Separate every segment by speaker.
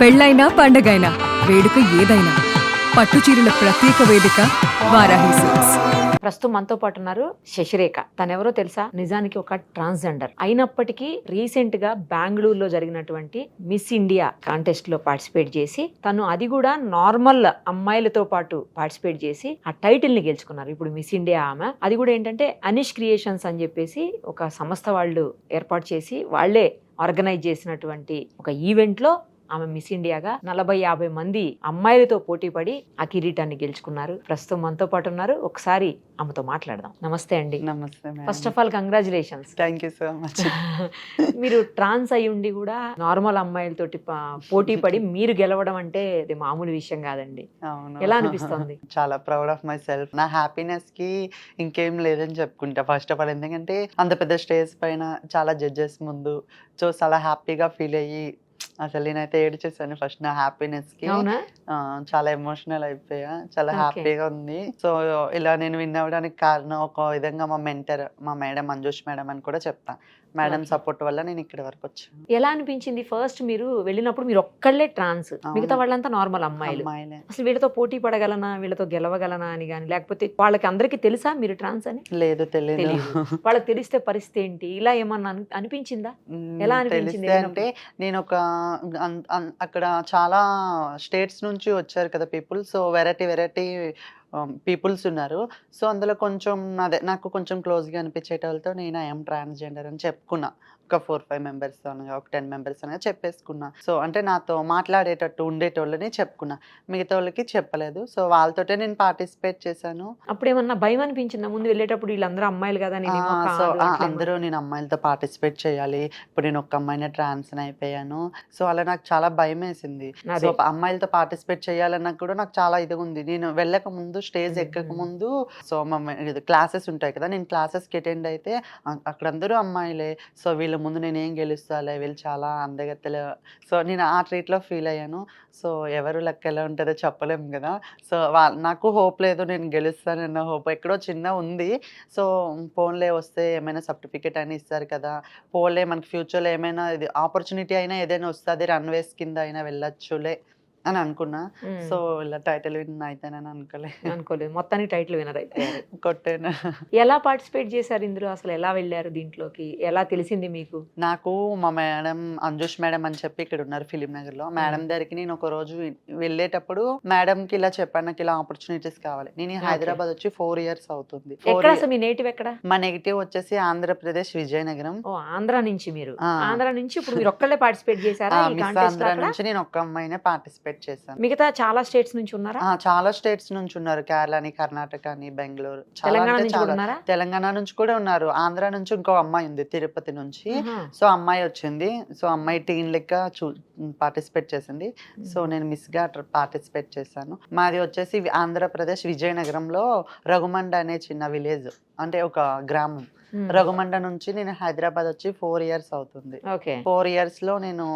Speaker 1: పెళ్ళైనా పండగైనా వేడుక ఏదైనా పట్టు చీరల ప్రత్యేక వేదిక వారాహి సిల్క్స్.
Speaker 2: ప్రస్తుతం మనతో పాటు ఉన్నారు శశిరేఖ. తనెవరో తెలుసా? నిజానికి ఒక ట్రాన్స్జెండర్ అయినప్పటికీ రీసెంట్ గా బెంగళూరులో జరిగినటువంటి మిస్ ఇండియా కాంటెస్ట్ లో పార్టిసిపేట్ చేసి తను అది కూడా నార్మల్ అమ్మాయిలతో పాటు పార్టిసిపేట్ చేసి ఆ టైటిల్ ని గెలుచుకున్నారు. ఇప్పుడు మిస్ ఇండియా ఆమె. అది కూడా ఏంటంటే అనిష్ క్రియేషన్స్ అని చెప్పేసి ఒక సంస్థ వాళ్ళు ఏర్పాటు చేసి వాళ్లే ఆర్గనైజ్ చేసినటువంటి ఒక ఈవెంట్ లో ఆమె మిస్ ఇండియాగా 40-50 మంది అమ్మాయిలతో పోటీ పడి ఆ కిరీటాన్ని గెలుచుకున్నారు. ప్రస్తుతం మనతో పాటు ఉన్నారు. ఒకసారి ఆమెతో మాట్లాడదాం. నమస్తే అండి.
Speaker 3: నమస్తే.
Speaker 2: First of all congratulations.
Speaker 3: Thank you so much.
Speaker 2: మీరు ట్రాన్స్ అయి ఉండి కూడా నార్మల్ అమ్మాయిలతోటి పోటీ పడి మీరు గెలవడం అంటే అది మామూలు విషయం కాదండి.
Speaker 3: అవును.
Speaker 2: ఎలా అనిపిస్తుంది?
Speaker 3: చాలా ప్రౌడ్ ఆఫ్ మై సెల్ఫ్. నా హ్యాపీనెస్ కి ఇంకేం లేదని చెప్పుకుంటా. ఫస్ట్ ఆఫ్ ఆల్ ఎందుకంటే అంత పెద్ద స్టేజ్ పైన చాలా జడ్జెస్ ముందు చాలా హ్యాపీగా ఫీల్ అయ్యి అసలు నేనైతే ఏడ్చేసాను ఫస్ట్ నా హ్యాపీనెస్ కి.
Speaker 2: అవునా?
Speaker 3: చాలా ఎమోషనల్ అయిపోయా. చాలా
Speaker 2: Okay.
Speaker 3: హ్యాపీగా ఉంది. సో ఇలా నేను విన్ అవ్వడానికి కారణం ఒక విధంగా మా మెంటర్ మా మేడం మంజుష్ మేడం అని కూడా చెప్తా. Madam
Speaker 2: Okay.
Speaker 3: సపోర్ట్ వల్ల నేను ఇక్కడి వరకు వచ్చాను.
Speaker 2: ఎలా అనిపించింది? ఫస్ట్ మీరు వెళ్ళినప్పుడు మీరు ఒక్కళ్ళే ట్రాన్స్, మిగతా వాళ్ళంతా నార్మల్ అమ్మాయిలు.
Speaker 3: అమ్మాయిలే.
Speaker 2: అసలు వీళ్ళతో పోటీ పడగలనా, వీళ్ళతో గెలవగలనా అని కానీ, లేకపోతే వాళ్ళకి అందరికీ తెలుసా మీరు ట్రాన్స్ అని?
Speaker 3: లేదు తెలియదు.
Speaker 2: తెలీదు. వాళ్ళకి తెలిస్తే పరిస్థితి ఏంటి? ఇలా ఏమన్నా అనిపించిందా? ఎలా అనిపించింది
Speaker 3: తెలిస్తే అంటే నేను ఒక అక్కడ చాలా స్టేట్స్ నుంచి వచ్చారు కదా పీపుల్. సో వెరైటీ పీపుల్స్ ఉన్నారు. సో అందులో కొంచెం అదే నాకు కొంచెం క్లోజ్గా అనిపించేటోళ్ళతో నేను ఐఎమ్ ట్రాన్స్జెండర్ అని చెప్పుకున్నా. ఒక 4-5 మెంబర్స్ అనగా ఒక 10 మెంబర్స్ అనగా చెప్పేసుకున్నా. సో అంటే నాతో మాట్లాడేటట్టు ఉండేటోళ్ళని చెప్పుకున్నా. మిగతా వాళ్ళకి చెప్పలేదు. సో వాళ్ళతోటే నేను పార్టిసిపేట్ చేశాను.
Speaker 2: అప్పుడు ఏమన్నా భయం అనిపించిందా ముందు వెళ్ళేటప్పుడు? వీళ్ళందరూ అమ్మాయిలు కదా, నేనేమో
Speaker 3: సో
Speaker 2: కాదు, అట్లా
Speaker 3: అందరూ నేను అమ్మాయిలతో పార్టిసిపేట్ చేయాలి. ఇప్పుడు నేను ఒక్క అమ్మాయినే ట్రాన్స్ అయిపోయాను. సో అలా నాకు చాలా భయం వేసింది.
Speaker 2: అదే.
Speaker 3: సో అమ్మాయిలతో పార్టిసిపేట్ చేయాలన్నా కూడా నాకు చాలా ఇది ఉంది. నేను వెళ్ళక ముందు స్టేజ్ ఎక్కక ముందు సో క్లాసెస్ ఉంటాయి కదా, నేను క్లాసెస్కి అటెండ్ అయితే అక్కడ అందరూ అమ్మాయిలే. సో వీళ్ళ ముందు నేను ఏం గెలుస్తాలే, వీళ్ళు చాలా అందగత్తెలు. సో నేను ఆ ట్రీట్లో ఫీల్ అయ్యాను. సో ఎవరు లెక్క ఎలా ఉంటుందో చెప్పలేము కదా. సో నాకు హోప్ లేదు, నేను గెలుస్తానన్న హోప్ ఎక్కడో చిన్న ఉంది. సో ఫోన్లే వస్తే ఏమైనా సర్టిఫికేట్ అయినా ఇస్తారు కదా, పోలే మనకి ఫ్యూచర్లో ఏమైనా ఇది ఆపర్చునిటీ అయినా ఏదైనా వస్తుంది, రన్వేస్ కింద అయినా వెళ్ళొచ్చులే అని అనుకున్నా.
Speaker 2: మ్మ్.
Speaker 3: సో ఇలా టైటిల్ విన్ అయితేనని
Speaker 2: అనుకోలేదు. మొత్తానికి టైటిల్ వినర్ అయితే
Speaker 3: కొట్టాను.
Speaker 2: ఎలా పార్టిసిపేట్ చేశారు ఇందులో? అసలు ఎలా వెళ్ళారు దీంట్లోకి? ఎలా తెలిసింది మీకు?
Speaker 3: నాకు మా మేడం అంజుష్ మేడం అని చెప్పి ఇక్కడ ఉన్నారు ఫిలిం నగర్ లో. మేడం దగ్గరికి నేను ఒక రోజు వెళ్ళేటప్పుడు మేడం కి ఇలా చెప్పాను, నాకు ఇలా ఆపర్చునిటీస్ కావాలి. నేను హైదరాబాద్ వచ్చి 4 years అవుతుంది.
Speaker 2: ఎక్కడ అసలు మీ నేటివ్ ఎక్కడ?
Speaker 3: మా నెగిటివ్ వచ్చేసి ఆంధ్రప్రదేశ్ విజయనగరం.
Speaker 2: ఓ, ఆంధ్ర నుంచి మీరు.
Speaker 3: ఆ.
Speaker 2: ఆంధ్ర నుంచి ఇప్పుడు మీరు ఒక్కళ్ళే పార్టిసిపేట్ చేశారా ఈ
Speaker 3: మిస్
Speaker 2: కాంటెస్ట్
Speaker 3: ఆంధ్ర
Speaker 2: లో?
Speaker 3: నుంచి నేను ఒక్క అమ్మాయినే పార్టిసిపేట్ చేశాను.
Speaker 2: మిగతా చాలా స్టేట్స్ నుంచి ఉన్నారా?
Speaker 3: చాలా స్టేట్స్ నుంచి ఉన్నారు. కేరళని, కర్ణాటకని, బెంగళూరు, చాలా
Speaker 2: తెలంగాణ
Speaker 3: అంటే
Speaker 2: నుంచి కూడా
Speaker 3: చాలా.
Speaker 2: ఉన్నారా?
Speaker 3: తెలంగాణ నుంచి కూడా ఉన్నారు. ఆంధ్ర నుంచి ఇంకో అమ్మాయి ఉంది తిరుపతి నుంచి.
Speaker 2: ఆహా.
Speaker 3: సో అమ్మాయి వచ్చింది. సో అమ్మాయి టీన్ లెక్క పార్టిసిపేట్ చేసింది. సో నేను మిస్గా పార్టిసిపేట్ చేశాను. మాది వచ్చేసి ఆంధ్రప్రదేశ్ విజయనగరంలో రఘుమండ అనే చిన్న విలేజ్, అంటే ఒక గ్రామం.
Speaker 2: మ్మ్.
Speaker 3: రఘుమండ నుంచి నేను హైదరాబాద్ వచ్చి 4 years అవుతుంది.
Speaker 2: ఓకే.
Speaker 3: 4 years లో నేను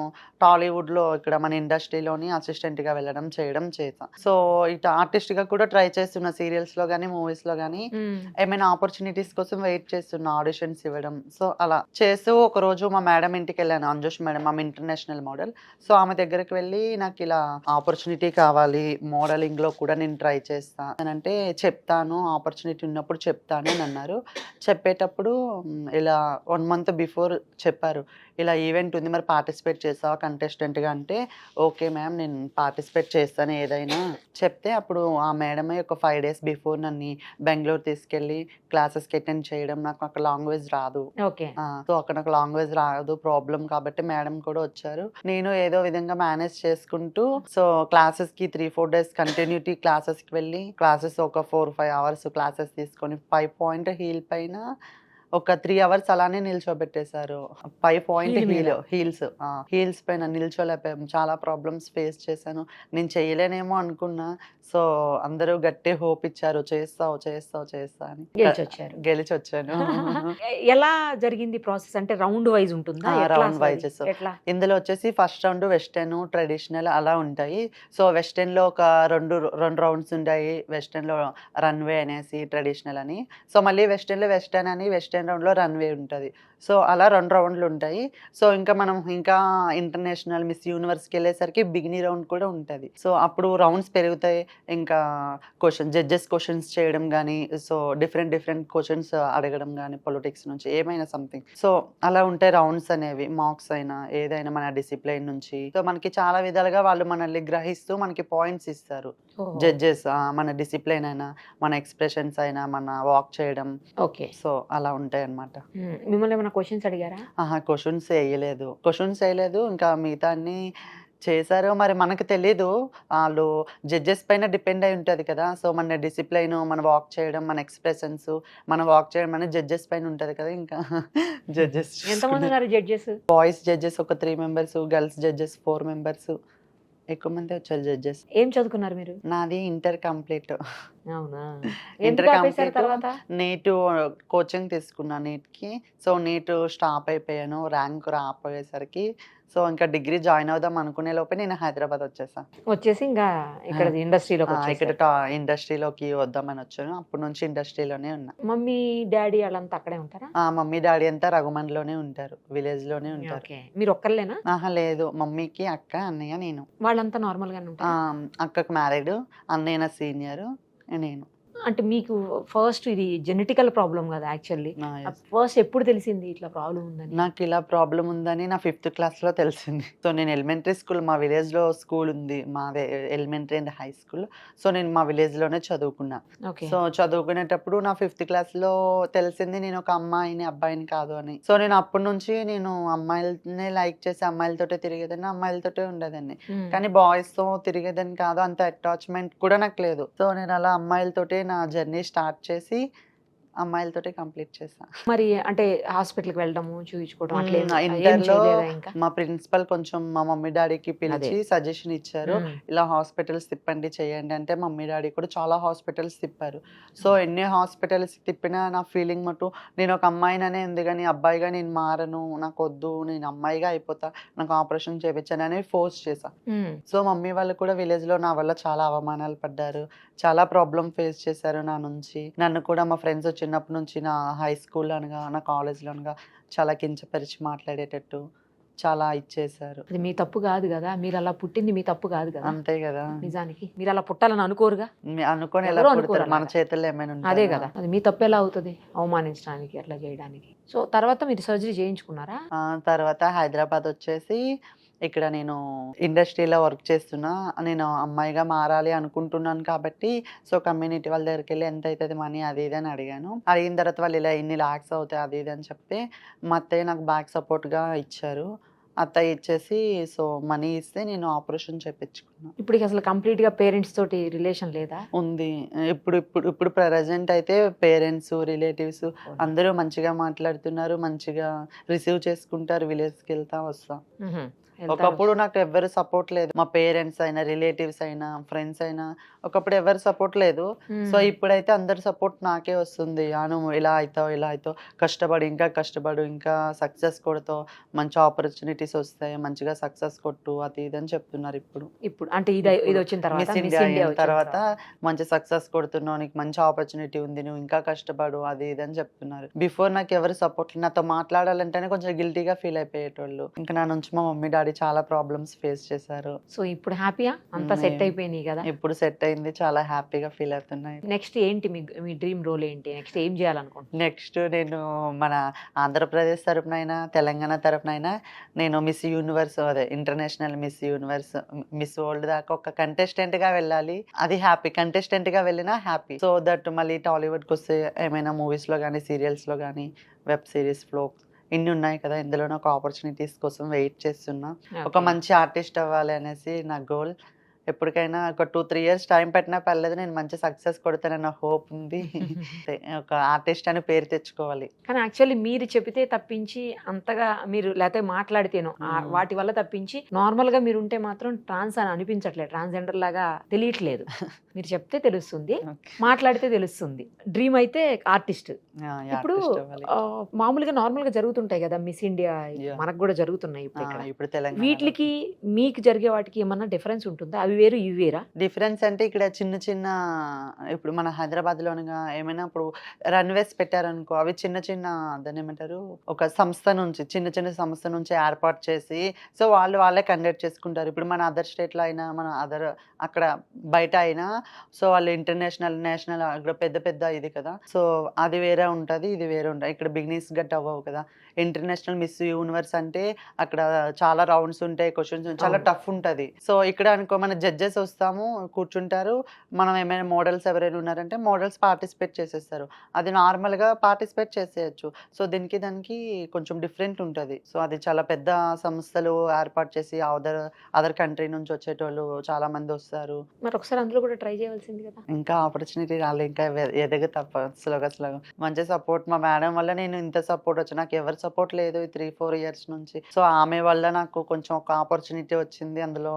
Speaker 3: టాలీవుడ్ లో ఇక్కడ మన ఇండస్ట్రీలోని అసిస్టెంట్ గా వెళ్ళడం చేశాను. సో ఇటు ఆర్టిస్ట్ గా కూడా ట్రై చేస్తున్నా, సీరియల్స్ లో కానీ మూవీస్ లో కానీ
Speaker 2: మ్మ్.
Speaker 3: ఏమైనా ఆపర్చునిటీస్ కోసం వెయిట్ చేస్తున్నా, ఆడిషన్స్ ఇవ్వడం. సో అలా చేస్తూ ఒక రోజు మా మేడం ఇంటికి వెళ్ళాను, అంజుష్ మేడం, ఆమె ఇంటర్నేషనల్ మోడల్. సో ఆమె దగ్గరికి వెళ్ళి నాకు ఇలా ఆపర్చునిటీ కావాలి, మోడలింగ్ లో కూడా నేను ట్రై చేస్తాను అని అంటే, చెప్తాను ఆపర్చునిటీ ఉన్నప్పుడు చెప్తాను అని అన్నారు. చెప్పేటప్పుడు ఇలా 1 month బిఫోర్ చెప్పారు, ఇలా ఈవెంట్ ఉంది మరి పార్టిసిపేట్ చేస్తావా కంటెస్టెంట్గా అంటే, ఓకే మ్యామ్ నేను పార్టిసిపేట్ చేస్తాను ఏదైనా చెప్తే, అప్పుడు ఆ మేడమే ఒక 5 days బిఫోర్ నన్ను బెంగళూరు తీసుకెళ్ళి క్లాసెస్కి అటెండ్ చేయడం. నాకు అక్కడ లాంగ్వేజ్ రాదు.
Speaker 2: ఓకే.
Speaker 3: సో అక్కడ నాకు లాంగ్వేజ్ రాదు ప్రాబ్లం కాబట్టి మేడం కూడా వచ్చారు. నేను ఏదో విధంగా మేనేజ్ చేసుకుంటూ సో క్లాసెస్కి 3-4 days కంటిన్యూటీ క్లాసెస్కి వెళ్ళి క్లాసెస్ ఒక 4-5 hours క్లాసెస్ తీసుకొని 5 point హీల్ పైన ఒక 3 hours అలానే నిల్చోబెట్టేశారు. 5 point
Speaker 2: Heel మీద?
Speaker 3: హీల్స్ పైన నిల్చోలేకపోయాం. చాలా ప్రాబ్లమ్స్ ఫేస్ చేశాను. నేను చేయలేనేమో అనుకున్నా. సో అందరూ గట్టి హోప్ ఇచ్చారు, చేస్తావు అని.
Speaker 2: గెలిచొచ్చారు.
Speaker 3: గెలిచి వచ్చాను.
Speaker 2: ఎలా జరిగింది ప్రాసెస్? అంటే రౌండ్ వైజ్ ఉంటుందా? ఎట్లా
Speaker 3: రౌండ్
Speaker 2: అసలు అది?
Speaker 3: వైజెస్.
Speaker 2: ఎట్లా?
Speaker 3: ఇందులో వచ్చేసి ఫస్ట్ రౌండ్ వెస్టర్న్, ట్రెడిషనల్ అలా ఉంటాయి. సో వెస్టర్న్ లో ఒక రెండు రౌండ్స్ ఉంటాయి. వెస్టర్న్ లో రన్వే అనేసి, ట్రెడిషనల్ అని. సో మళ్ళీ వెస్టర్న్ లో వెస్టర్న్ అని, వెస్టర్న్ సెకండ్ రౌండ్లో రన్వే ఉంటుంది. సో అలా 2 రౌండ్లు ఉంటాయి. సో ఇంకా మనం ఇంకా ఇంటర్నేషనల్ మిస్ యూనివర్స్కి వెళ్ళేసరికి బిగినీ రౌండ్ కూడా ఉంటుంది. సో అప్పుడు రౌండ్స్ పెరుగుతాయి. ఇంకా జడ్జెస్ క్వశ్చన్స్ చేయడం కానీ, సో డిఫరెంట్ క్వశ్చన్స్ అడగడం కానీ, పొలిటిక్స్ నుంచి ఏమైనా సంథింగ్. సో అలా ఉంటాయి రౌండ్స్ అనేవి. మార్క్స్ అయినా ఏదైనా మన డిసిప్లైన్ నుంచి. సో మనకి చాలా విధాలుగా వాళ్ళు మనల్ని గ్రహిస్తూ మనకి పాయింట్స్ ఇస్తారు జడ్జెస్. మన డిసిప్లైన్ అయినా, మన ఎక్స్ప్రెషన్స్ అయినా, మన వాక్ చేయడం.
Speaker 2: ఓకే.
Speaker 3: సో అలా ఉంటాయి అన్నమాట.
Speaker 2: మిమ్మల్ని ఏమైనా క్వశ్చన్స్ అడిగారా?
Speaker 3: క్వశ్చన్స్ వేయలేదు. ఇంకా మిగతా అన్ని చేశారు. మరి మనకు తెలీదు, వాళ్ళు జడ్జెస్ పైన డిపెండ్ అయి ఉంటుంది కదా. సో మన డిసిప్లైన్, మన వాక్ చేయడం, మన ఎక్స్ప్రెషన్స్, మన వాక్ చేయడం అనేది జడ్జెస్ పైన ఉంటుంది కదా. ఇంకా జడ్జెస్
Speaker 2: ఎంతమంది ఉన్నారు జడ్జెస్?
Speaker 3: బాయ్స్ జడ్జెస్ ఒక 3 మెంబర్స్, గర్ల్స్ జడ్జెస్ 4 మెంబర్స్. ఎక్కువ మంది వచ్చారు జడ్జెస్.
Speaker 2: ఏం చదువుకున్నారు మీరు?
Speaker 3: నాది ఇంటర్ కంప్లీట్.
Speaker 2: అవునా?
Speaker 3: ఇంటర్
Speaker 2: ఎందుకు ఆపేశారు
Speaker 3: కంప్లీట్.
Speaker 2: తర్వాత?
Speaker 3: నీట్ కోచింగ్ తీసుకున్నా నీట్కి. సో నీట్ స్టాప్ అయిపోయాను, ర్యాంక్ రాపోయేసరికి. సో ఇంకా డిగ్రీ జాయిన్ అవుదాం అనుకునే లోపే నేను హైదరాబాద్
Speaker 2: వచ్చేసి ఇంకా ఇక్కడ ఇండస్ట్రీలోకి
Speaker 3: ఇక్కడ
Speaker 2: వచ్చేసారు.
Speaker 3: ఇండస్ట్రీలోకి వద్దామని వచ్చాను. అప్పటి నుంచి ఇండస్ట్రీలోనే ఉన్నా.
Speaker 2: మమ్మీ డాడీ వాళ్ళంతా అక్కడే ఉంటారా?
Speaker 3: మమ్మీ డాడీ అంతా రఘుమన్లోనే ఉంటారు, విలేజ్ లోనే ఉంటారు.
Speaker 2: ఓకే. మీరు ఒక్కర్లేనా?
Speaker 3: లేదు, మమ్మీకి అక్క, అన్నయ్య, నేను.
Speaker 2: వాళ్ళంతా నార్మల్ గానే ఉంటారా?
Speaker 3: అక్కకు మ్యారీడ్, అన్నయ్య సీనియర్, నేను.
Speaker 2: అంటే మీకు ఫస్ట్ ఇది జెనెటికల్ ప్రాబ్లం కదా యాక్చువల్లీ. ఫస్ట్ ఎప్పుడు తెలిసింది ఇట్లా ప్రాబ్లం ఉందని?
Speaker 3: నాకు ఇలా ప్రాబ్లం ఉందని నా 5th క్లాస్లో తెలిసింది. సో నేను ఎలిమెంటరీ స్కూల్, మా విలేజ్లో స్కూల్ ఉంది, మాదే elementary and high school. So నేను మా విలేజ్లోనే చదువుకున్నా. సో చదువుకునేటప్పుడు నా 5th క్లాస్లో తెలిసింది నేను ఒక అమ్మాయిని, అబ్బాయిని కాదు అని. సో నేను అప్పటి నుంచి నేను అమ్మాయిలనే లైక్ చేసి అమ్మాయిలతోటే తిరిగేదాన్ని, అమ్మాయిలతోటే ఉండేదాన్ని. కానీ బాయ్స్తో తిరిగేదాన్ని కాదు, అంత అటాచ్మెంట్ కూడా నాకు లేదు. సో నేను అలా అమ్మాయిలతోటే నా జర్నీ స్టార్ట్ చేసి అమ్మాయిలతోటే కంప్లీట్ చేశా.
Speaker 2: మరి అంటే హాస్పిటల్కి వెళ్ళడము, చూపించుకోవడం అట్లా
Speaker 3: ఇంటర్లో మా ప్రిన్సిపల్ కొంచెం మా మమ్మీ డాడీకి పిలిచి సజెషన్ ఇచ్చారు, ఇలా హాస్పిటల్స్ తిప్పండి, చేయండి అంటే. మమ్మీ డాడీ కూడా చాలా హాస్పిటల్స్ తిప్పారు. సో ఎన్ని హాస్పిటల్స్ తిప్పినా నా ఫీలింగ్ మటు నేను ఒక అమ్మాయిననే ఉంది కానీ అబ్బాయిగా నేను మారను, నాకు వద్దు, నేను అమ్మాయిగా అయిపోతా, నాకు ఆపరేషన్ చేయించాను అని ఫోర్స్ చేశా. సో మమ్మీ వాళ్ళు కూడా విలేజ్ లో నా వల్ల చాలా అవమానాలు పడ్డారు, చాలా ప్రాబ్లం ఫేస్ చేశారు నా నుంచి. నన్ను కూడా మా ఫ్రెండ్స్ చిన్నప్పటి నుంచి నా హై స్కూల్ అనగా, నా కాలేజ్లో అనగా చాలా కించపరిచి మాట్లాడేటట్టు చాలా ఇచ్చేసారు.
Speaker 2: అది మీ తప్పు కాదు కదా, మీరు అలా పుట్టింది మీ తప్పు కాదు కదా.
Speaker 3: అంతే కదా,
Speaker 2: నిజానికి మీరు అలా పుట్టాలని అనుకోరుగా.
Speaker 3: అనుకోని ఎలా పుడతారు, మన చేతుల్లో ఏమైనా ఉంటాయా?
Speaker 2: అదే కదా, అది మీ తప్పు ఎలా అవుతుంది అవమానించడానికి, అట్లా చేయడానికి. సో తర్వాత మీరు సర్జరీ చేయించుకున్నారా?
Speaker 3: తర్వాత హైదరాబాద్ వచ్చేసి ఇక్కడ నేను ఇండస్ట్రీలో వర్క్ చేస్తున్నా. నేను అమ్మాయిగా మారాలి అనుకుంటున్నాను కాబట్టి సో కమ్యూనిటీ వాళ్ళ దగ్గరికి వెళ్ళి ఎంత అవుతుంది మనీ అది ఇది అని అడిగాను. అడిగిన తర్వాత వాళ్ళు ఇలా ఇన్ని లాక్స్ అవుతాయి అది ఇది అని చెప్తే మా అత్తయ్య నాకు బ్యాక్ సపోర్ట్గా ఇచ్చారు. అత్తయ్య ఇచ్చేసి సో మనీ ఇస్తే నేను ఆపరేషన్ చేయించుకున్నాను.
Speaker 2: ఇప్పుడు అసలు కంప్లీట్ గా పేరెంట్స్ తోటి రిలేషన్ లేదా?
Speaker 3: ఉంది. ఇప్పుడు ప్రెజెంట్ అయితే పేరెంట్స్, రిలేటివ్స్ అందరూ మంచిగా మాట్లాడుతున్నారు, మంచిగా రిసీవ్ చేసుకుంటారు. విలేజ్కి వెళ్తా వస్తా. ఒకప్పుడు నాకు ఎవరు సపోర్ట్ లేదు, మా పేరెంట్స్ అయినా, రిలేటివ్స్ అయినా, ఫ్రెండ్స్ అయినా ఒకప్పుడు ఎవరు సపోర్ట్ లేదు. సో ఇప్పుడైతే అందరు సపోర్ట్ నాకే వస్తుంది. నువ్వు ఇలా అవుతావు, ఇలా అవుతావు, కష్టపడు, ఇంకా కష్టపడు, ఇంకా సక్సెస్ కొడతావు, మంచి ఆపర్చునిటీస్ వస్తాయి, మంచిగా సక్సెస్ కొట్టు, అది ఇది అని చెప్తున్నారు. ఇప్పుడు
Speaker 2: అంటే ఇది వచ్చిన తర్వాత,
Speaker 3: మిస్ ఇండియా అయిన తర్వాత మంచి సక్సెస్ కొడుతున్నావు, నీకు మంచి ఆపర్చునిటీ ఉంది, నువ్వు ఇంకా కష్టపడు, అది ఇది అని చెప్తున్నారు. బిఫోర్ నాకు ఎవరు సపోర్ట్, నాతో మాట్లాడాలంటేనే కొంచెం గిల్టీగా ఫీల్ అయిపోయేటోళ్ళు. ఇంకా నా నుంచి మా మమ్మీ డాడీ చాలా ప్రాబ్లమ్స్ ఫేస్ చేశారు.
Speaker 2: సో ఇప్పుడు హ్యాపీయా? అంతా సెట్ అయిపోయినాయి కదా?
Speaker 3: ఇప్పుడు సెట్ అయింది, చాలా హ్యాపీగా ఫీల్ అవుతున్నాయి.
Speaker 2: నెక్స్ట్ ఏంటి మీ డ్రీమ్ రోల్ ఏంటి? నెక్స్ట్ ఏం చేయాలనుకుంటున్నాను?
Speaker 3: నెక్స్ట్ నేను మన ఆంధ్రప్రదేశ్ తరపునైనా, తెలంగాణ తరపునైనా నేను మిస్ యూనివర్స్, అదే international miss universe, miss world దాకా ఒక కంటెస్టెంట్ గా వెళ్ళాలి. అది హ్యాపీ, కంటెస్టెంట్ గా వెళ్ళినా హ్యాపీ. సో దట్ మళ్ళీ టాలీవుడ్కి వస్తే ఏమైనా మూవీస్ లో కానీ, సీరియల్స్ లో కానీ, వెబ్ సిరీస్ లో ఇన్ని ఉన్నాయి కదా, ఇందులో నాకు ఆపర్చునిటీస్ కోసం వెయిట్ చేస్తున్నా. ఒక మంచి ఆర్టిస్ట్ అవ్వాలి అనేసి నా గోల్. ఎప్పటికైనా ఒక 2-3 years టైం పెట్టినా పర్లేదు, నేను మంచి సక్సెస్ కొడతానన్న హోప్ ఉంది. ఒక ఆర్టిస్ట్ అని పేరు తెచ్చుకోవాలి.
Speaker 2: కానీ యాక్చువల్లీ మీరు చెబితే తప్పించి అంతగా మీరు లేకపోతే మాట్లాడితేనో వాటి వల్ల తప్పించి నార్మల్ గా మీరు ఉంటే మాత్రం ట్రాన్స్ అని అనిపించట్లేదు, ట్రాన్స్జెండర్ లాగా తెలియట్లేదు. మీరు చెప్తే తెలుస్తుంది,
Speaker 3: ఓకే.
Speaker 2: మాట్లాడితే తెలుస్తుంది. డ్రీమ్ అయితే ఆర్టిస్ట్. ఇప్పుడు
Speaker 3: ఆర్టిస్ట్ అవ్వాలి.
Speaker 2: మామూలుగా నార్మల్ గా జరుగుతుంటాయి కదా మిస్ ఇండియా,
Speaker 3: Yeah.
Speaker 2: మనకు కూడా జరుగుతున్నాయి ఇప్పుడు ఇక్కడ.
Speaker 3: ఇప్పుడు తెలంగాణ
Speaker 2: వీటికి మీకు జరిగే వాటికి ఏమన్నా డిఫరెన్స్ ఉంటుందా? అవి వేరు ఇవి వేరా?
Speaker 3: డిఫరెన్స్ అంటే ఇక్కడ చిన్న చిన్న ఇప్పుడు మన హైదరాబాద్ లోనిగా ఏమైనా ఇప్పుడు రన్వేస్ పెట్టారనుకో, అవి చిన్న చిన్న దాన్ని ఏమంటారు, ఒక సంస్థ నుంచి చిన్న సంస్థ నుంచి ఏర్పాటు చేసి సో వాళ్ళే కండక్ట్ చేసుకుంటారు. ఇప్పుడు మన అదర్ స్టేట్ లో అయినా మన అదర్ అక్కడ బయట అయినా సో వాళ్ళు ఇంటర్నేషనల్ నేషనల్ అక్కడ పెద్ద పెద్ద ఇది కదా, సో అది వేరే ఉంటది, ఇది వేరే ఉంటుంది. ఇక్కడ బిగినీస్ గట్ అవ్వవు కదా. ఇంటర్నేషనల్ మిస్ యూనివర్స్ అంటే అక్కడ చాలా రౌండ్స్ ఉంటాయి, క్వశ్చన్స్ చాలా
Speaker 2: అవును.
Speaker 3: టఫ్ ఉంటది. సో ఇక్కడ అనుకో మన జడ్జెస్ వస్తాము కూర్చుంటారు, మనం ఏమైనా మోడల్స్ ఎవరైనా ఉన్నారంటే మోడల్స్ పార్టిసిపేట్ చేసేస్తారు, అది నార్మల్ గా పార్టిసిపేట్ చేసేయచ్చు. సో దానికి కొంచెం డిఫరెంట్ ఉంటది. సో అది చాలా పెద్ద సంస్థలు ఏర్పాటు చేసి అదర్ కంట్రీ నుంచి వచ్చేటోళ్ళు చాలా మంది వస్తారు.
Speaker 2: మరి ఒకసారి అందులో కూడా ట్రై చేయవలసింది కదా.
Speaker 3: ఇంకా ఆపర్చునిటీ రాలే, ఇంకా ఎదగ తప్ప స్లోగా మంచి సపోర్ట్ మా మేడం వల్ల నేను ఇంత సపోర్ట్ వచ్చి, నాకు ఎవరి సపోర్ట్ లేదు ఈ 3-4 ఇయర్స్ నుంచి. సో ఆమె వల్ల నాకు కొంచెం ఒక ఆపర్చునిటీ వచ్చింది, అందులో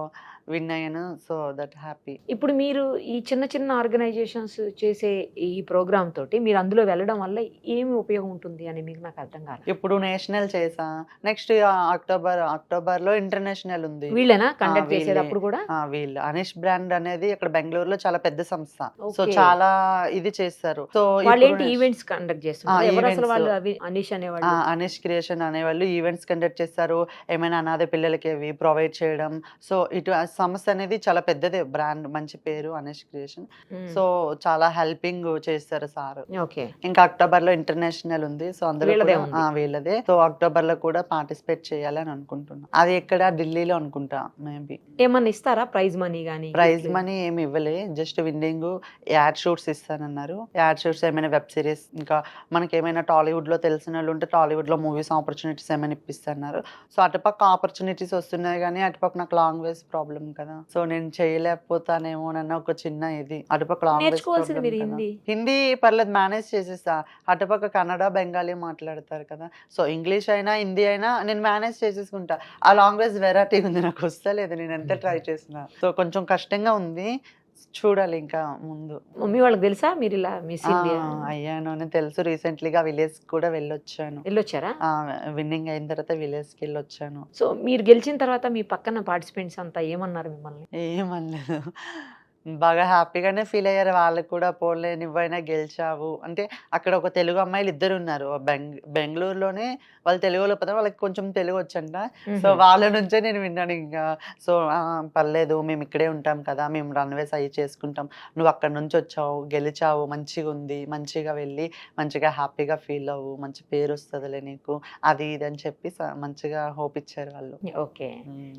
Speaker 3: విన్ అయ్యాను. So that happy.
Speaker 2: ఇప్పుడు మీరు ఈ చిన్న చిన్న ఆర్గనైజేషన్స్ చేసే ఈ ప్రోగ్రామ్ తోటి మీరు అందులో వెళ్ళడం వల్ల ఏమి ఉపయోగం ఉంటుంది అని మీకు నాకు అర్థం కాదు.
Speaker 3: ఇప్పుడు నేషనల్ చేసా, నెక్స్ట్ అక్టోబర్ లో ఇంటర్నేషనల్ ఉంది.
Speaker 2: వీళ్ళేనా కండక్ట్
Speaker 3: వీళ్ళే.
Speaker 2: చేసేటప్పుడు కూడా?
Speaker 3: వీళ్ళు అనీష్ బ్రాండ్ అనేది ఇక్కడ బెంగళూరులో చాలా పెద్ద సంస్థ. So
Speaker 2: Okay.
Speaker 3: చాలా ఇది చేస్తారు. సో
Speaker 2: వాళ్ళు ఏంటి ఈవెంట్స్ కండక్ట్ చేస్తున్నారు? ఎవరు అసలు
Speaker 3: events.
Speaker 2: వాళ్ళు? అవి అనీష్ అనేవాళ్ళు.
Speaker 3: అనీష్ క్రియేషన్ అనేవాళ్ళు ఈవెంట్స్ కండక్ట్ చేస్తారు, ఏమైనా అనాథ పిల్లలకి అవి ప్రొవైడ్ చేయడం. సో ఇటు ఆ సంస్థ అనేది చాలా పెద్దదే, బ్రాండ్ మంచి పేరు అనీష్ క్రియేషన్. సో చాలా హెల్పింగ్ చేస్తారు సార్.
Speaker 2: ఓకే.
Speaker 3: ఇంకా అక్టోబర్ లో ఇంటర్నేషనల్ ఉంది, సో అందులో
Speaker 2: వీళ్ళదే
Speaker 3: కూడా-
Speaker 2: ఉంది.
Speaker 3: వీళ్ళదే. సో అక్టోబర్ లో కూడా పార్టిసిపేట్ చేయాలని అనుకుంటున్నా. అది ఎక్కడ ఢిల్లీలో అనుకుంటా మేబీ.
Speaker 2: ఏమన్నా ఇస్తారా ప్రైజ్ మనీ గానీ?
Speaker 3: ప్రైజ్ మనీ ఏమి ఇవ్వలే, జస్ట్ విన్నింగ్ యాడ్ షూట్స్ ఇస్తానన్నారు. యాడ్ షూట్స్ ఏమైనా వెబ్ సిరీస్, ఇంకా మనకి ఏమైనా టాలీవుడ్ లో తెలిసిన వాళ్ళు ఉంటే టాలీవుడ్ లో మూవీస్ ఆపర్చునిటీస్ ఏమైనా ఇప్పిస్తున్నారు. సో అటుపక్క ఆపర్చునిటీస్ వస్తున్నాయి కానీ అటుపక్క నాకు లాంగ్వేజ్ ప్రాబ్లం కదా, సో నేను చేయలేకపోతానేమోనన్న ఒక చిన్న ఇది. అటుపక్క లాంగ్వేజ్
Speaker 2: నేర్చుకోవాల్సింది మీరు హిందీ.
Speaker 3: హిందీ పర్లేదు మేనేజ్ చేసేస్తా, అటుపక్క కన్నడ బెంగాలీ మాట్లాడతారు కదా, సో ఇంగ్లీష్ అయినా హిందీ అయినా నేను మేనేజ్ చేసేసుకుంటా. ఆ లాంగ్వేజ్ వెరైటీ ఉంది, నాకు వస్తలేదు, నేను ఎంత ట్రై చేసిన. సో కొంచెం కష్టంగా ఉంది, చూడాలి ఇంకా ముందు.
Speaker 2: మమ్మీ వాళ్ళకి తెలుసా మీరు ఇలా మిస్ ఇండియా
Speaker 3: అయ్యాను అని తెలుసు. రీసెంట్లీగా విలేజ్ కూడా వెళ్ళొచ్చాను.
Speaker 2: వెళ్ళొచ్చారా?
Speaker 3: విన్నింగ్ అయిన తర్వాత విలేజ్ కి వెళ్ళొచ్చాను.
Speaker 2: సో మీరు గెలిచిన తర్వాత మీ పక్కన పార్టిసిపెంట్స్ అంతా ఏమన్నారు మిమ్మల్ని?
Speaker 3: ఏమనలేదు, బాగా హ్యాపీగానే ఫీల్ అయ్యారు వాళ్ళు కూడా. పోలే నువ్వైనా గెలిచావు అంటే, అక్కడ ఒక తెలుగు అమ్మాయిలు ఇద్దరు ఉన్నారు బెంగళూరులోనే, వాళ్ళు తెలుగు వాళ్ళు పోతే వాళ్ళకి కొంచెం తెలుగు వచ్చంట. సో వాళ్ళ నుంచే నేను విన్నాను ఇంకా. సో పర్లేదు, మేము ఇక్కడే ఉంటాం కదా, మేము రన్వేస్ అయ్యి చేసుకుంటాం, నువ్వు అక్కడ నుంచి వచ్చావు, గెలిచావు, మంచిగా ఉంది, మంచిగా వెళ్ళి మంచిగా హ్యాపీగా ఫీల్ అవ్వు, మంచి పేరు వస్తుందిలే నీకు, అది ఇది అని చెప్పి మంచిగా హోప్ ఇచ్చారు వాళ్ళు.
Speaker 2: ఓకే.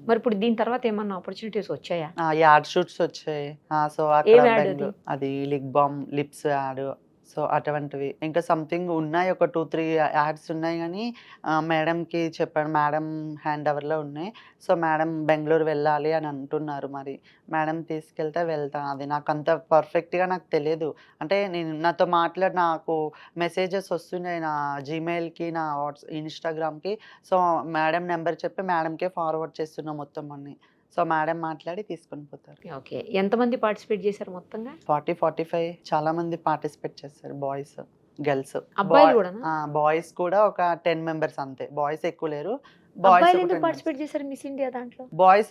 Speaker 2: మరి ఇప్పుడు దీని తర్వాత ఏమన్నా ఆపర్చునిటీస్ వచ్చాయా?
Speaker 3: యాడ్ షూట్స్ వచ్చాయి. సో
Speaker 2: ఏం
Speaker 3: అక్కడ
Speaker 2: యాడ్ అది?
Speaker 3: అది lip balm, lips add, so అటువంటివి ఇంకా సంథింగ్ ఉన్నాయి, ఒక 2-3 యాడ్స్ ఉన్నాయి. కానీ మేడంకి చెప్పాను, మేడం హ్యాండ్ ఓవర్లో ఉన్నాయి. సో మేడం బెంగళూరు వెళ్ళాలి అని అంటున్నారు, మరి మేడం తీసుకెళ్తే వెళ్తా. అది నాకు అంత పర్ఫెక్ట్గా నాకు తెలియదు, అంటే నేను నాతో నాకు మెసేజెస్ వస్తున్నాయి నా జీమెయిల్కి, నా ఇన్స్టాగ్రామ్కి. సో మేడం నెంబర్ చెప్పి మేడంకే ఫార్వర్డ్ చేస్తున్నా మొత్తం అన్ని. సో మేడం మాట్లాడి తీసుకొని పోతారు.
Speaker 2: ఓకే. ఎంతమంది పార్టిసిపేట్ చేశారు మొత్తంగా?
Speaker 3: 40-45 చాలా మంది పార్టిసిపేట్ చేస్తారు, బాయ్స్ గర్ల్స్.
Speaker 2: అబ్బాయిలు కూడానా?
Speaker 3: బాయ్స్ కూడా ఒక 10 మెంబర్స్ అంతే, బాయ్స్ ఎక్కువ లేరు.
Speaker 2: అబ్బాయిలు ఎందుకు పార్టిసిపేట్ చేశారు మిస్ ఇండియా దాంట్లో?
Speaker 3: బాయ్స్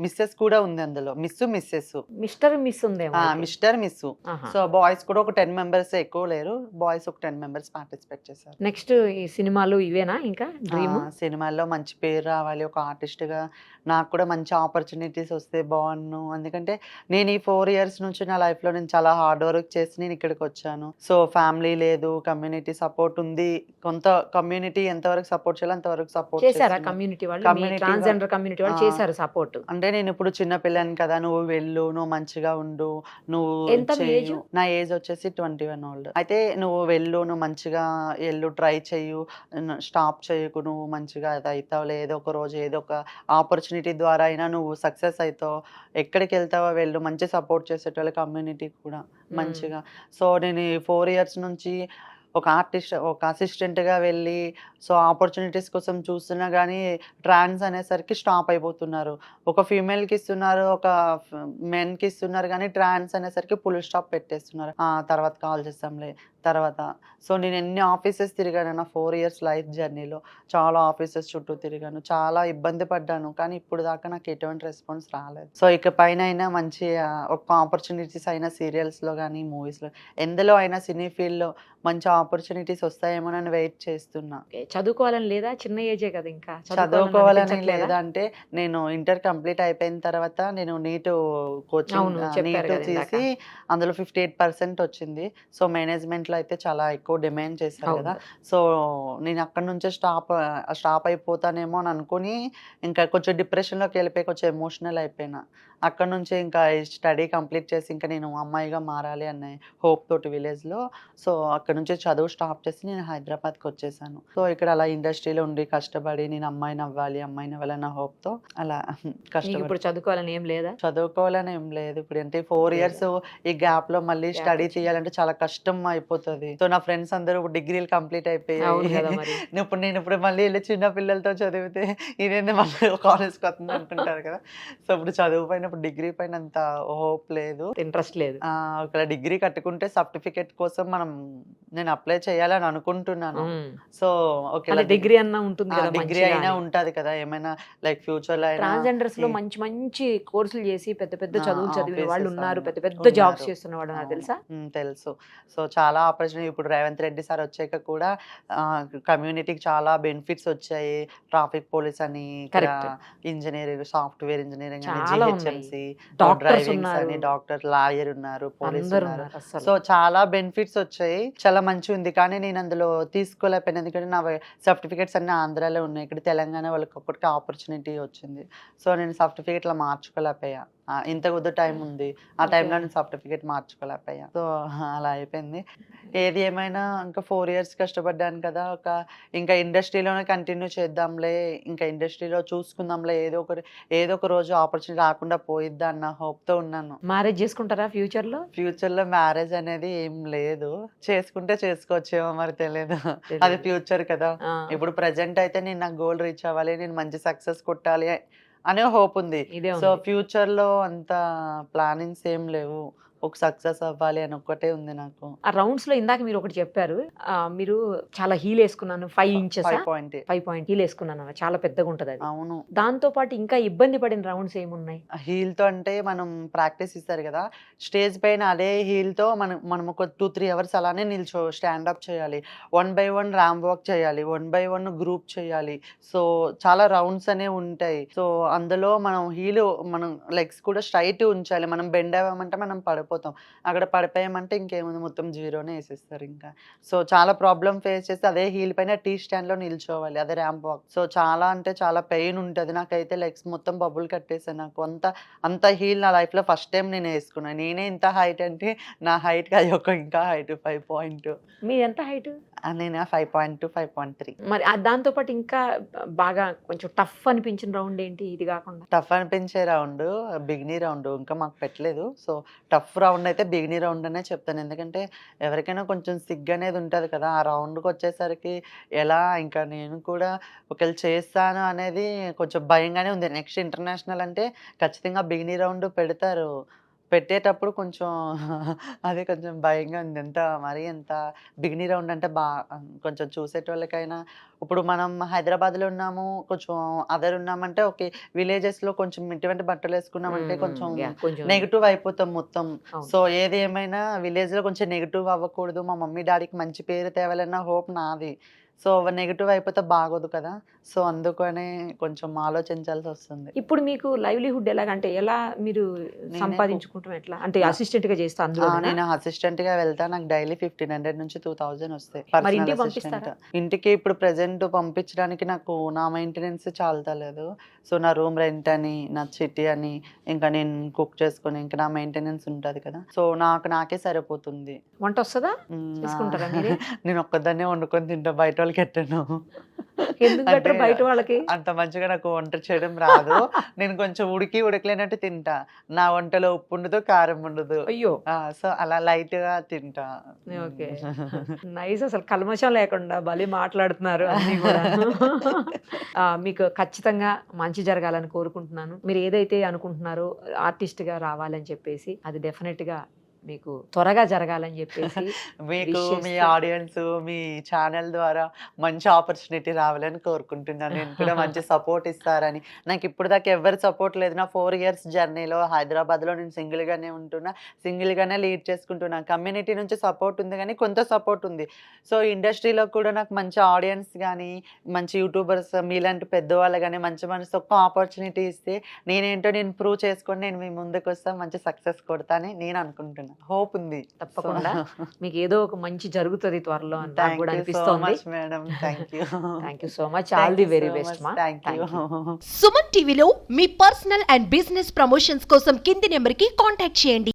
Speaker 3: మిస్సెస్ కూడా ఉంది అందులో, మిస్సెస్,
Speaker 2: మిస్టర్ మిస్ ఉందేమో.
Speaker 3: Mister miss. సో బాయ్స్ కూడా ఒక 10 మెంబర్స్, ఎక్కువ లేరు, బాయ్స్ ఒక 10 మెంబర్స్ పార్టిసిపేట్ చేశారు.
Speaker 2: నెక్స్ట్ ఈ సినిమాలు ఇవేనా ఇంకా డ్రీమ్?
Speaker 3: సినిమాల్లో మంచి పేరు రావాలి ఒక ఆర్టిస్ట్ గా, నాకు కూడా మంచి ఆపర్చునిటీస్ వస్తే బాగున్ను. ఎందుకంటే నేను ఈ 4 ఇయర్స్ నుంచి నా లైఫ్ లో నేను చాలా హార్డ్ వర్క్ చేసి నేను ఇక్కడికి వచ్చాను. సో ఫ్యామిలీ లేదు, కమ్యూనిటీ సపోర్ట్ ఉంది, కొంత కమ్యూనిటీ ఎంతవరకు సపోర్ట్ చేయాలో అంతవరకు సపోర్ట్
Speaker 2: చేశారా? కమ్యూనిటీ వాళ్ళు, ట్రాన్స్జెండర్ కమ్యూనిటీ వాళ్ళు చేశారు సపోర్ట్?
Speaker 3: అంటే నేను ఇప్పుడు చిన్న పిల్లని కదా, నువ్వు వెళ్ళు, నువ్వు మంచిగా ఉండు, నువ్వు
Speaker 2: ఎంత మీ ఏజ్?
Speaker 3: నా ఏజ్ వచ్చేసి 21 ఓల్డ్. అయితే నువ్వు వెళ్ళు, నువ్వు మంచిగా వెళ్ళు, ట్రై చెయ్యు, స్టాప్ చేయకు, నువ్వు మంచిగా అది అవుతావు, ఏదో ఒక రోజు ఏదో ఒక ఆపర్చునిటీ ద్వారా అయినా నువ్వు సక్సెస్ అవుతావు, ఎక్కడికి వెళ్తావో వెళ్ళు, మంచి సపోర్ట్ చేసేటోళ్ళ కమ్యూనిటీ కూడా మంచిగా. సో నేను 4 ఇయర్స్ నుంచి ఒక ఆర్టిస్ట్, ఒక అసిస్టెంట్గా వెళ్ళి సో ఆపర్చునిటీస్ కోసం చూస్తున్నా కానీ ట్రాన్స్ అనేసరికి స్టాప్ అయిపోతున్నారు. ఒక ఫీమేల్కి ఇస్తున్నారు, ఒక మెన్కి ఇస్తున్నారు, కానీ ట్రాన్స్ అనేసరికి ఫుల్ స్టాప్ పెట్టేస్తున్నారు. తర్వాత కాల్ చేస్తాంలే తర్వాత. సో నేను ఎన్ని ఆఫీసెస్ తిరిగాను నా 4 ఇయర్స్ లైఫ్ జర్నీలో. చాలా ఆఫీసెస్ చుట్టూ తిరిగాను, చాలా ఇబ్బంది పడ్డాను, కానీ ఇప్పుడు దాకా నాకు ఎటువంటి రెస్పాన్స్ రాలేదు. సో ఇక పైన అయినా మంచి ఒక ఆపర్చునిటీస్ అయినా సీరియల్స్లో కానీ మూవీస్లో ఎందులో అయినా సినీ ఫీల్డ్లో మంచి ఆపర్చునిటీస్ వస్తాయేమోనని వెయిట్ చేస్తున్నా.
Speaker 2: చదువుకోవాలని లేదా? చిన్న ఏజే కదా ఇంకా.
Speaker 3: చదువుకోవాలని
Speaker 2: అనిపించట్లేదా?
Speaker 3: లేదంటే నేను ఇంటర్ కంప్లీట్ అయిపోయిన తర్వాత నేను నీట్ కోచింగ్
Speaker 2: అవును, చెప్పారు
Speaker 3: నీట్
Speaker 2: కదా ఇందాక.
Speaker 3: తీసి అందులో 58% వచ్చింది. సో మేనేజ్మెంట్లో అయితే చాలా ఎక్కువ డిమాండ్ చేశారు
Speaker 2: అవును.
Speaker 3: కదా. సో నేను అక్కడ నుంచే స్టాప్ అయిపోతానేమో అని అనుకుని ఇంకా కొంచెం డిప్రెషన్లోకి వెళ్ళిపోయి కొంచెం ఎమోషనల్ అయిపోయినా. అక్కడ నుంచి ఇంకా స్టడీ కంప్లీట్ చేసి ఇంకా నేను అమ్మాయిగా మారాలి అనే హోప్ తోటి విలేజ్లో. సో అక్కడ నుంచి చదువు స్టాప్ చేసి నేను హైదరాబాద్కి వచ్చేసాను. సో ఇక్కడ అలా ఇండస్ట్రీలో ఉండి కష్టపడి నేను అమ్మాయిని అవ్వాలి అన్న హోప్తో అలా
Speaker 2: నీకు
Speaker 3: కష్టపడి
Speaker 2: ఇప్పుడు చదువుకోవాలని ఏం లేదా?
Speaker 3: చదువుకోవాలని ఏం లేదు. ఇప్పుడు అంటే 4 ఇయర్స్ ఈ గ్యాప్ లో మళ్ళీ
Speaker 2: Gap
Speaker 3: స్టడీ
Speaker 2: వచ్చింది.
Speaker 3: చేయాలంటే చాలా కష్టం అయిపోతుంది. సో నా ఫ్రెండ్స్ అందరూ ఇప్పుడు డిగ్రీలు కంప్లీట్
Speaker 2: అవును కదా
Speaker 3: అయిపోయాయి.
Speaker 2: మరి.
Speaker 3: నేను ఇప్పుడు మళ్ళీ వెళ్ళి చిన్న పిల్లలతో చదివితే ఇదేంది మళ్ళీ కాలేజ్కి వస్తుంది అనుకుంటారు కదా. సో ఇప్పుడు చదువు పైన ఇప్పుడు డిగ్రీ పైన అంత హోప్ లేదు.
Speaker 2: ఇంట్రెస్ట్ లేదు.
Speaker 3: ఒకవేళ డిగ్రీ కట్టుకుంటే సర్టిఫికేట్ కోసం నేను అప్లై చేయాలని అనుకుంటున్నాను. సో ఒకవేళ
Speaker 2: డిగ్రీ అన్నా ఉంటుంది కదా
Speaker 3: డిగ్రీ
Speaker 2: మంచిగా
Speaker 3: అయినా
Speaker 2: అని.
Speaker 3: ఉంటది కదా, ఏమైనా లైక్ ఫ్యూచర్ లో అయినా
Speaker 2: ట్రాన్స్జెండర్స్ లో
Speaker 3: ఈ-
Speaker 2: మంచి మంచి కోర్సులు చేసి పెద్ద పెద్ద చదువులు చదివిన
Speaker 3: offices
Speaker 2: వాళ్ళు ఉన్నారు,
Speaker 3: అవును,
Speaker 2: పెద్ద పెద్ద
Speaker 3: ఉన్నారు.
Speaker 2: జాబ్స్ చేస్తున్న వాళ్ళు ఉన్నారు, తెలుసా?
Speaker 3: తెలుసు. సో చాలా ఆపర్చునిటీ ఇప్పుడు రేవంత్ రెడ్డి సార్ వచ్చాక కూడా కమ్యూనిటీకి చాలా బెనిఫిట్స్ వచ్చాయి. ట్రాఫిక్ పోలీస్ అని,
Speaker 2: Correct.
Speaker 3: ఇంజనీరింగ్, సాఫ్ట్వేర్ ఇంజనీరింగ్ అని,
Speaker 2: చాలా ఉన్నాయి.
Speaker 3: జిహెచ్ఎంసి,
Speaker 2: Doctors
Speaker 3: డ్రైవింగ్స్
Speaker 2: ఉన్నారు.
Speaker 3: అని, డాక్టర్, లాయర్ ఉన్నారు, పోలీస్
Speaker 2: అందరు
Speaker 3: ఉన్నారు.
Speaker 2: ఉన్నారు అసలు.
Speaker 3: సో చాలా బెనిఫిట్స్ వచ్చాయి, చాలా మంచిగా ఉంది. కానీ నేను అందులో తీసుకోలేకపోయాను, ఎందుకంటే నా సర్టిఫికేట్స్ అన్ని ఆంధ్రాలో ఉన్నాయి. ఇక్కడ తెలంగాణ వాళ్ళకి ఒక్కటికి ఆపర్చునిటీ వచ్చింది. సో నేను సర్టిఫికేట్లో మార్చుకోలేకపోయా. ఇంత కొద్ది టైం ఉంది, ఆ టైంలో నేను సర్టిఫికేట్ మార్చుకోలేకపోయా. సో అలా అయిపోయింది. ఏది ఏమైనా ఇంకా 4 ఇయర్స్ కష్టపడ్డాను కదా, ఇంకా ఇండస్ట్రీలోనే కంటిన్యూ చేద్దాంలే, ఇంకా ఇండస్ట్రీలో చూసుకుందాంలే, ఏదో ఒక రోజు ఆపర్చునిటీ రాకుండా పోయిద్దా అన్న హోప్తో ఉన్నాను.
Speaker 2: మ్యారేజ్ చేసుకుంటారా ఫ్యూచర్ లో?
Speaker 3: ఫ్యూచర్లో మ్యారేజ్ అనేది ఏం లేదు, చేసుకుంటే చేసుకోవచ్చేమో మరి తెలియదు. అది ఫ్యూచర్ కదా. ఇప్పుడు ప్రజెంట్ అయితే నేను నా గోల్ రీచ్ అవ్వాలి, నేను మంచి సక్సెస్ కొట్టాలి అనే హోప్ ఉంది.
Speaker 2: ఇదే
Speaker 3: సో
Speaker 2: ఉంది.
Speaker 3: ఫ్యూచర్లో అంత ప్లానింగ్స్ ఏం లేవు, ఒక సక్సెస్ అవ్వాలి అని ఒక్కటే ఉంది నాకు.
Speaker 2: ఆ రౌండ్స్ లో ఇందాక మీరు ఒకటి చెప్పారు, మీరు చాలా హీల్ వేసుకున్నాను 5 ఇంచెస్
Speaker 3: 5
Speaker 2: 5 హీల్ వేసుకున్నాను, చాలా పెద్దగా ఉంటది అది.
Speaker 3: అవును.
Speaker 2: దాంతో పాటు ఇంకా ఇబ్బంది పడిన రౌండ్స్ ఏమున్నాయి?
Speaker 3: హీల్తో అంటే మనం ప్రాక్టీస్ ఇస్తారు కదా, స్టేజ్ పైన అదే హీల్తో మనం ఒక 2-3 అవర్స్ అలానే స్టాండప్ చేయాలి, 1 by 1 ర్యాంప్ వాక్ చేయాలి, 1 by 1 గ్రూప్ చేయాలి. సో చాలా రౌండ్స్ అనేవి ఉంటాయి. సో అందులో మనం లెగ్స్ కూడా స్ట్రైట్ ఉంచాలి. మనం బెండ్ అవ్వమంటే మనం పడిపోతాం, అక్కడ పడిపోయామంటే ఇంకేముంది, మొత్తం జీరోనే వేసేస్తారు ఇంకా. సో చాలా ప్రాబ్లం ఫేస్ చేస్తే అదే హీల్ పైన టీ స్టాండ్లో నిల్చోవాలి, అదే ర్యాంప్ వాక్. సో చాలా అంటే చాలా పెయిన్ ఉంటుంది. నాకైతే లెగ్స్ మొత్తం బబుల్ కట్టేసాను. నాకు అంత హీల్ నా లైఫ్లో ఫస్ట్ టైం నేను వేసుకున్నాను. నేనే ఇంత హైట్ అంటే నా హైట్కి అది ఇంకా హైట్ 5.2.
Speaker 2: మీ ఎంత హైట్?
Speaker 3: నేను 5.2, 5.3.
Speaker 2: మరి దాంతో పాటు ఇంకా బాగా కొంచెం టఫ్ అనిపించిన రౌండ్ ఏంటి ఇది కాకుండా?
Speaker 3: టఫ్ అనిపించే రౌండ్ బిగినీ రౌండ్ ఇంకా మాకు పెట్టలేదు. సో టఫ్ రౌండ్ అయితే బిగినీ రౌండ్ అనే చెప్తాను, ఎందుకంటే ఎవరికైనా కొంచెం సిగ్ అనేది ఉంటుంది కదా. ఆ రౌండ్కి వచ్చేసరికి ఎలా ఇంకా నేను కూడా ఒకవేళ చేస్తాను అనేది కొంచెం భయంగానే ఉంది. నెక్స్ట్ ఇంటర్నేషనల్ అంటే ఖచ్చితంగా బిగినీ రౌండ్ పెడతారు, పెట్టేటప్పుడు కొంచెం అదే కొంచెం భయంగా ఉంది. ఎంత బిగినీ రౌండ్ అంటే కొంచెం చూసేటోళ్ళకైనా, ఇప్పుడు మనం హైదరాబాద్లో ఉన్నాము, కొంచెం అదర్ ఉన్నామంటే ఓకే, విలేజెస్లో కొంచెం ఇటువంటి బట్టలు వేసుకున్నామంటే కొంచెం
Speaker 2: కొంచెం
Speaker 3: నెగిటివ్ అయిపోతాం మొత్తం.
Speaker 2: అవును.
Speaker 3: సో ఏది ఏమైనా విలేజ్లో కొంచెం నెగిటివ్ అవ్వకూడదు, మా మమ్మీ డాడీకి మంచి పేరు తేవాలన్న హోప్ నాది. సో నెగిటివ్ అయిపోతే బాగోదు కదా. సో అందుకనే కొంచెం ఆలోచించాల్సి వస్తుంది.
Speaker 2: ఇప్పుడు మీకు లైవ్లీహుడ్ ఎలాగంటే ఎలా మీరు సంపాదించుకుంటాం ఎట్లా? అంటే అసిస్టెంట్ గా చేస్తా అందులో
Speaker 3: నేను అసిస్టెంట్ గా వెళ్తా, నాకు డైలీ 1500 నుంచి 2000 వస్తాయి.
Speaker 2: మరి
Speaker 3: పర్సనల్
Speaker 2: ఇంటికి
Speaker 3: అసిస్టెంట్.
Speaker 2: పంపిస్తారా?
Speaker 3: ఇంటికి ఇప్పుడు ప్రెసెంట్ పంపించడానికి నాకు నా మెయింటెనెన్స్ చాలతలేదు. సో నా రూమ్ రెంట్ అని, నా చిట్టి అని, ఇంకా నేను కుక్ చేసుకొని ఇంకా నా మెయింటెనెన్స్ ఉంటుంది కదా. సో నాకే సరిపోతుంది.
Speaker 2: వంట వస్తుందా? చేసుకుంటారా మీరే?
Speaker 3: నేను ఒక్కదాన్నే వండుకొని తింటా, బయట వాళ్ళకి ఎట్టను.
Speaker 2: ఎందుకు బెటర్
Speaker 3: అంటే
Speaker 2: బయట వాళ్ళకి?
Speaker 3: అంత మంచిగా నాకు వంట చేయడం రాదు. నేను కొంచెం ఉడకలేనట్టు తింటా. నా వంటలో ఉప్పు ఉండదు, కారం ఉండదు.
Speaker 2: అయ్యో!
Speaker 3: సో అలా లైట్‌గా తింటా.
Speaker 2: ఓకే. నైస్, అసలు కల్మషం లేకుండా భలే మాట్లాడుతున్నారు అన్నీ కూడా. మీకు ఖచ్చితంగా మంచి జరగాలని కోరుకుంటున్నాను. మీరు ఏదైతే అనుకుంటున్నారో ఆర్టిస్ట్‌గా రావాలని చెప్పేసి, అది డెఫినెట్‌గా మీకు త్వరగా జరగాలని చెప్పేసి
Speaker 3: మీకు
Speaker 2: విష్
Speaker 3: మీ
Speaker 2: చేస్తూ
Speaker 3: ఆడియన్స్, మీ ఛానల్ ద్వారా మంచి ఆపర్చునిటీ రావాలని కోరుకుంటున్నాను. నేను కూడా మంచి సపోర్ట్ ఇస్తారని. నాకు ఇప్పటిదాకా ఎవ్వరి సపోర్ట్ లేదు. నా 4 ఇయర్స్ జర్నీలో హైదరాబాద్‌లో నేను సింగిల్‌గానే ఉంటున్నా. సింగిల్‌గానే లీడ్ చేసుకుంటున్నా. కమ్యూనిటీ నుంచి సపోర్ట్ ఉంది గానీ, కొంత సపోర్ట్ ఉంది. సో, ఇండస్ట్రీలో కూడా నాకు మంచి ఆడియన్స్ గానీ, మంచి యూట్యూబర్స్ మీలాంటి పెద్దవాళ్ళు గానీ, మంచి మనసుతో ఒక్క ఆపర్చునిటీ ఇస్తే నేనేంటో నేను ప్రూవ్ చేసుకొని నేను మీ ముందుకొస్తా, మంచి సక్సెస్ కొడతా అని నేను అనుకుంటున్నా. హోప్ ఉంది.
Speaker 2: తప్పకుండా మీకు ఏదో ఒక మంచి జరుగుతుంది త్వరలో అని నాకు
Speaker 3: థ్యాంక్
Speaker 2: కూడా
Speaker 3: యూ సో
Speaker 2: అనిపిస్తోంది.
Speaker 3: Much madam. Thank you.
Speaker 2: Thank you so much. All the very best మా.
Speaker 3: Thank you.
Speaker 4: సుమన్ టీవీలో మీ పర్సనల్ అండ్ బిజినెస్ ప్రమోషన్స్ కోసం కింది నెంబర్కి కాంటాక్ట్ చేయండి.